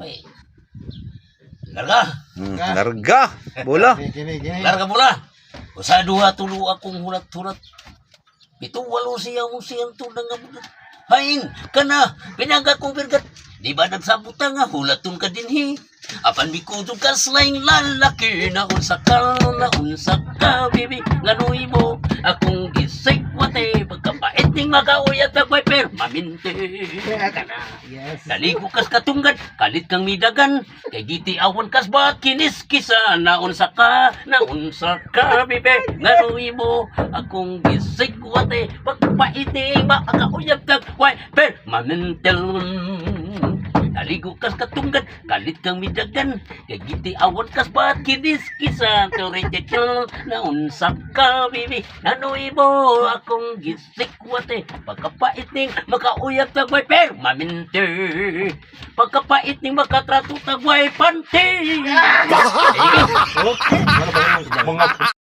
May. Larga. Larga. Bola. Gini. Larga bola. Usa duha tulo akong hulat-hulat. Pito walo siya mo siyang tunang nga bulat. Hain, kana, pinaga kong birgat. Di ba nagsabota nga hulaton ka dinhi? Apan bikudog ka slayng lalaki na unsa ka, bibi, nganoy mo. Akong gisik wate, pagkapait ning magauyat na wiper, maminte. Yes. Daligo kas katunggan, kalit kang midagan, kay giti awan kas ba't kiniskisa, na unsa ka, bibi, nganoy mo. Akong gisik wate, pagkapait ning magauyat na wiper, maminte. Naligo kas katunggan, kalit kang midagan, kay giti awan kas ba't kiniskisa, turitityo, na unsa ka, bibi, nanoy mo, akong gisik wate, pagkapait ning makauyab tagway per, maminte, pagkapait ning makatrato tagway panty. Okay. Mga